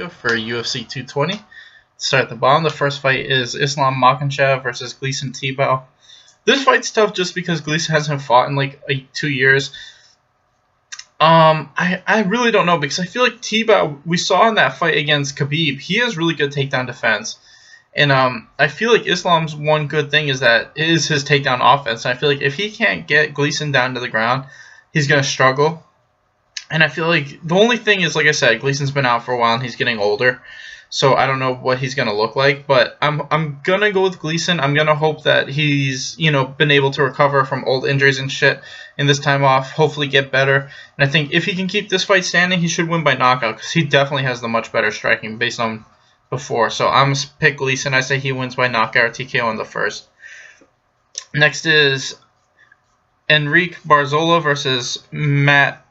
video for UFC 220. Start at the bottom. The first fight is Islam Makhachev versus Gleison Tibau. This fight's tough just because Gleison hasn't fought in like 2 years. I really don't know because I feel like Tibau, we saw in that fight against Khabib, he has really good takedown defense. And I feel like Islam's one good thing is that it is his takedown offense. And I feel like if he can't get Gleison down to the ground, he's going to struggle. And I feel like the only thing is, like I said, Gleison's been out for a while and he's getting older. So I don't know what he's going to look like. But I'm going to go with Gleison. I'm going to hope that he's, been able to recover from old injuries and shit in this time off. Hopefully get better. And I think if he can keep this fight standing, he should win by knockout. Because he definitely has the much better striking based on before. So I'm going to pick Gleison. I say he wins by knockout or TKO in the first. Next is Enrique Barzola versus Matt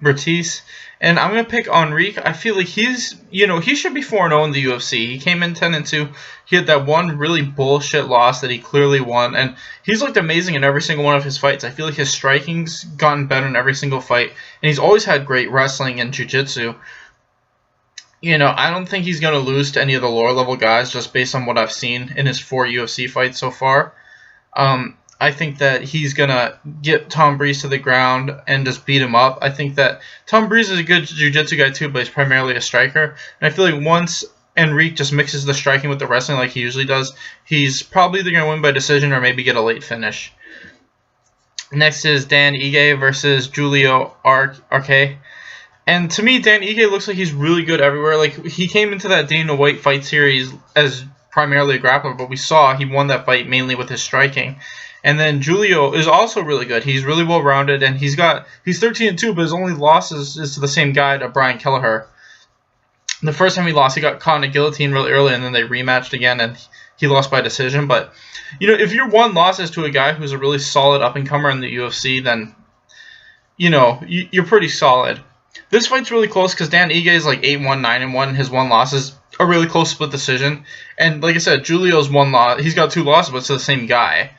Bertis, and I'm going to pick Enrique. I feel like he's, he should be 4-0 in the UFC. He came in 10-2. He had that one really bullshit loss that he clearly won, and he's looked amazing in every single one of his fights. I feel like his striking's gotten better in every single fight, and he's always had great wrestling and jiu-jitsu. I don't think he's going to lose to any of the lower level guys just based on what I've seen in his 4 UFC fights so far. I think that he's going to get Tom Breeze to the ground and just beat him up. I think that Tom Breeze is a good jiu-jitsu guy too, but he's primarily a striker. And I feel like once Enrique just mixes the striking with the wrestling like he usually does, he's probably either going to win by decision or maybe get a late finish. Next is Dan Ige versus Julio Arce. And to me, Dan Ige looks like he's really good everywhere. Like, he came into that Dana White fight series as primarily a grappler, but we saw he won that fight mainly with his striking. And then Julio is also really good. He's really well-rounded, and he's 13-2, but his only loss is to the same guy, to Brian Kelleher. The first time he lost, he got caught in a guillotine really early, and then they rematched again, and he lost by decision. But, if your one loss is to a guy who's a really solid up-and-comer in the UFC, then, you're pretty solid. This fight's really close because Dan Ige is like 8-1, 9-1, and his one loss is a really close split decision. And like I said, Julio's one loss, he's got 2 losses, but it's to the same guy.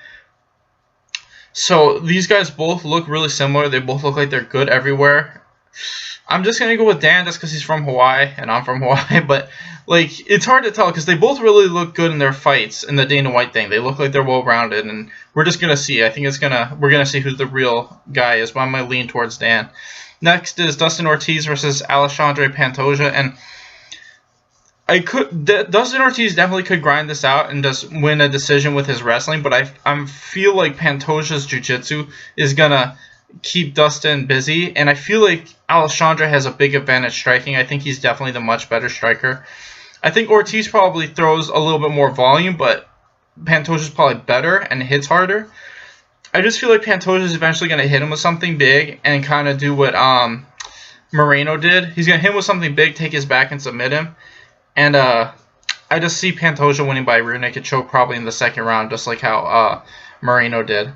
So these guys both look really similar. They both look like they're good everywhere. I'm just going to go with Dan just because he's from Hawaii and I'm from Hawaii. But it's hard to tell because they both really look good in their fights in the Dana White thing. They look like they're well-rounded, and we're just going to see. I think we're going to see who the real guy is, but I'm going to lean towards Dan. Next is Dustin Ortiz versus Alexandre Pantoja, and Dustin Ortiz definitely could grind this out and just win a decision with his wrestling, but I feel like Pantoja's jiu-jitsu is going to keep Dustin busy, and I feel like Alexandre has a big advantage striking. I think he's definitely the much better striker. I think Ortiz probably throws a little bit more volume, but Pantoja's probably better and hits harder. I just feel like Pantoja's eventually going to hit him with something big and kind of do what Moreno did. He's going to hit him with something big, take his back, and submit him. And I just see Pantoja winning by rear naked choke probably in the second round, just like how Moreno did.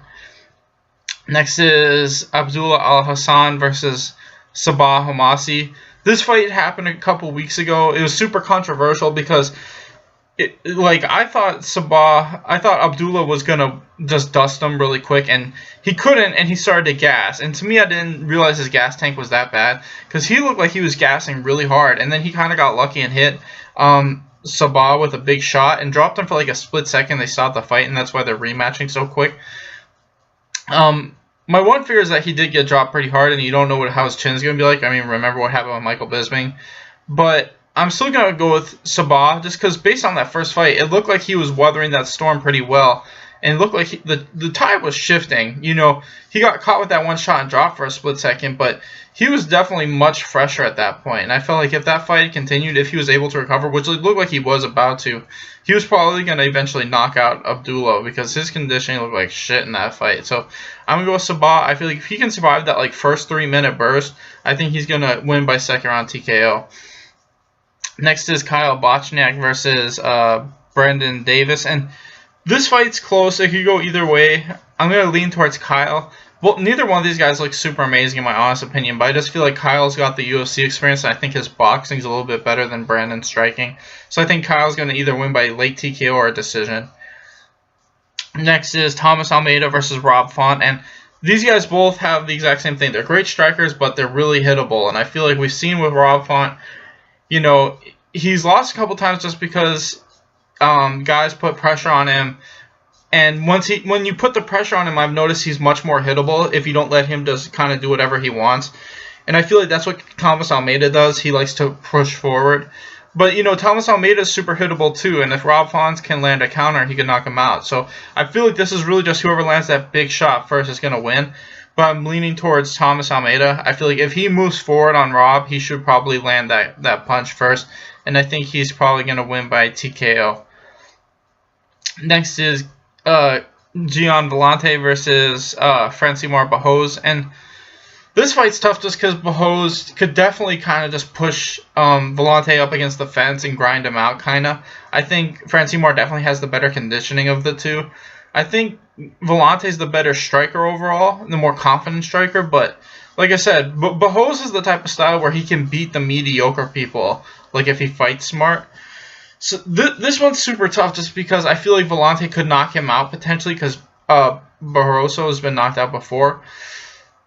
Next is Abdullah Al-Hassan versus Sabah Homasi. This fight happened a couple weeks ago. It was super controversial because I thought Abdullah was gonna just dust him really quick, and he couldn't, and he started to gas. And to me, I didn't realize his gas tank was that bad because he looked like he was gassing really hard, and then he kind of got lucky and hit Sabah with a big shot and dropped him for like a split second. They stopped the fight, and that's why they're rematching so quick. My one fear is that he did get dropped pretty hard, and you don't know how his chin's gonna be like. I mean, remember what happened with Michael Bisping, but I'm still going to go with Sabah just because based on that first fight, it looked like he was weathering that storm pretty well. And it looked like the tide was shifting. He got caught with that one shot and dropped for a split second, but he was definitely much fresher at that point. And I felt like if that fight continued, if he was able to recover, which it looked like he was about to, he was probably going to eventually knock out Abdullah because his conditioning looked like shit in that fight. So I'm going to go with Sabah. I feel like if he can survive that first 3-minute burst, I think he's going to win by second round TKO. Next is Kyle Bochniak versus Brendan Davis. And this fight's close. It could go either way. I'm going to lean towards Kyle. Well, neither one of these guys looks super amazing in my honest opinion, but I just feel like Kyle's got the UFC experience, and I think his boxing's a little bit better than Brandon's striking. So I think Kyle's going to either win by late TKO or a decision. Next is Thomas Almeida versus Rob Font. And these guys both have the exact same thing. They're great strikers, but they're really hittable. And I feel like we've seen with Rob Font, he's lost a couple times just because guys put pressure on him. And when you put the pressure on him, I've noticed he's much more hittable if you don't let him just kind of do whatever he wants. And I feel like that's what Thomas Almeida does. He likes to push forward. But, Thomas Almeida is super hittable too. And if Rob Fons can land a counter, he can knock him out. So I feel like this is really just whoever lands that big shot first is going to win. But I'm leaning towards Thomas Almeida. I feel like if he moves forward on Rob, he should probably land that punch first. And I think he's probably going to win by TKO. Next is Gian Villante versus Francimar Barroso, and this fight's tough just because Barroso could definitely kind of just push Villante up against the fence and grind him out, kind of. I think Francimar definitely has the better conditioning of the two. I think Villante's the better striker overall, the more confident striker, but like I said, Barroso is the type of style where he can beat the mediocre people, like if he fights smart. So this one's super tough just because I feel like Villante could knock him out potentially because Barroso has been knocked out before.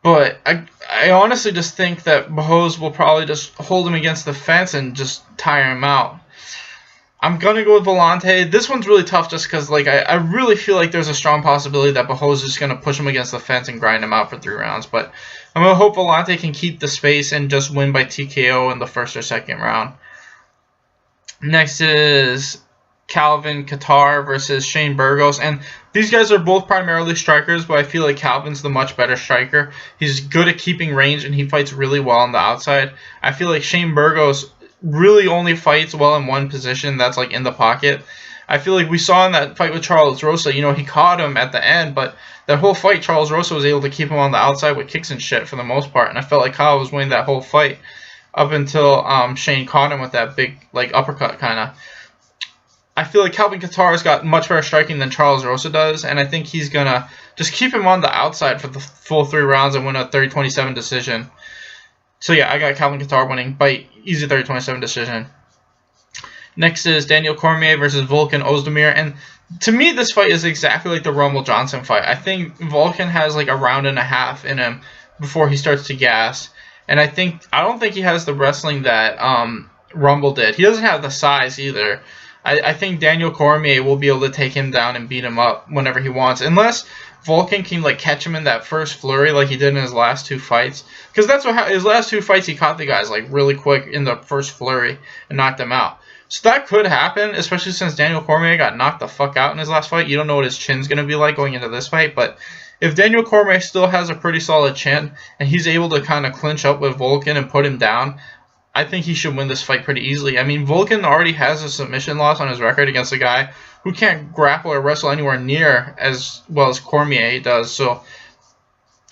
But I honestly just think that Barroso will probably just hold him against the fence and just tire him out. I'm going to go with Villante. This one's really tough just because I really feel like there's a strong possibility that Barroso is just going to push him against the fence and grind him out for 3 rounds. But I'm going to hope Villante can keep the space and just win by TKO in the first or second round. Next is Calvin Kattar versus Shane Burgos, and these guys are both primarily strikers, but I feel like Calvin's the much better striker. He's good at keeping range, and he fights really well on the outside. I feel like Shane Burgos really only fights well in one position, that's in the pocket. I feel like we saw in that fight with Charles Rosa, he caught him at the end, but that whole fight, Charles Rosa was able to keep him on the outside with kicks and shit for the most part, and I felt like Kyle was winning that whole fight up until Shane caught him with that big uppercut kind of. I feel like Calvin Kattar's got much better striking than Charles Rosa does, and I think he's going to just keep him on the outside for the full 3 rounds and win a 30-27 decision. So yeah, I got Calvin Kattar winning by easy 30-27 decision. Next is Daniel Cormier versus Volkan Ozdemir, and to me this fight is exactly like the Rumble Johnson fight. I think Volkan has a round and a half in him before he starts to gas. And I don't think he has the wrestling that Rumble did. He doesn't have the size either. I think Daniel Cormier will be able to take him down and beat him up whenever he wants. Unless Volkan can catch him in that first flurry like he did in his last 2 fights. Because that's what his last 2 fights he caught the guys really quick in the first flurry and knocked them out. So that could happen, especially since Daniel Cormier got knocked the fuck out in his last fight. You don't know what his chin's going to be like going into this fight, but if Daniel Cormier still has a pretty solid chin and he's able to kind of clinch up with Volkan and put him down, I think he should win this fight pretty easily. I mean, Volkan already has a submission loss on his record against a guy who can't grapple or wrestle anywhere near as well as Cormier does. So,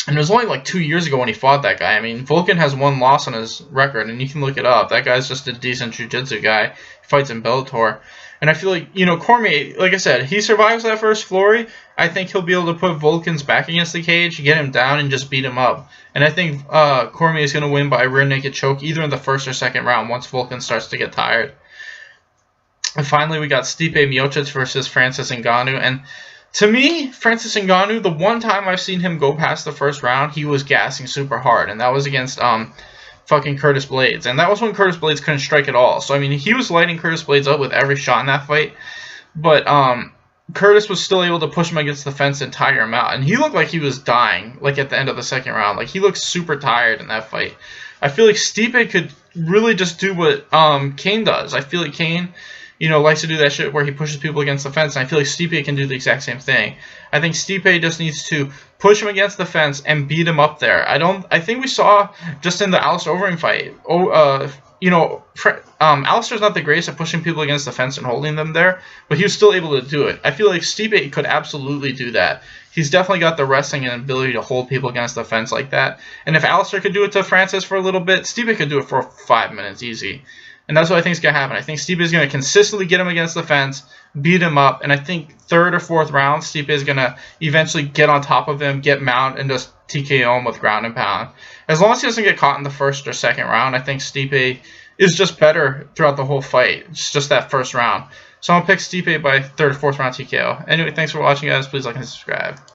and it was only 2 years ago when he fought that guy. I mean, Volkan has 1 loss on his record, and you can look it up. That guy's just a decent jiu-jitsu guy. He fights in Bellator. And I feel like, Cormier, like I said, he survives that first flurry. I think he'll be able to put Volkan's back against the cage, get him down, and just beat him up. And I think Cormier is going to win by a rear naked choke either in the first or second round once Volkan starts to get tired. And finally, we got Stipe Miocic versus Francis Ngannou. And to me, Francis Ngannou, the one time I've seen him go past the first round, he was gassing super hard. And that was against fucking Curtis Blades. And that was when Curtis Blades couldn't strike at all. So, I mean, he was lighting Curtis Blades up with every shot in that fight. But Curtis was still able to push him against the fence and tire him out. And he looked like he was dying, at the end of the second round. He looked super tired in that fight. I feel like Stipe could really just do what Kane does. I feel like Kane, likes to do that shit where he pushes people against the fence. And I feel like Stipe can do the exact same thing. I think Stipe just needs to push him against the fence and beat him up there. I think we saw just in the Alistair Overeem fight, Alistair's not the greatest at pushing people against the fence and holding them there, but he was still able to do it. I feel like Stipe could absolutely do that. He's definitely got the wrestling and ability to hold people against the fence like that. And if Alistair could do it to Francis for a little bit, Stipe could do it for 5 minutes easy. And that's what I think is going to happen. I think Stipe is going to consistently get him against the fence, beat him up, and I think 3rd or 4th round, Stipe is going to eventually get on top of him, get mount, and just TKO him with ground and pound. As long as he doesn't get caught in the 1st or 2nd round, I think Stipe is just better throughout the whole fight. It's just that first round. So I'm going to pick Stipe by 3rd or 4th round TKO. Anyway, thanks for watching, guys. Please like and subscribe.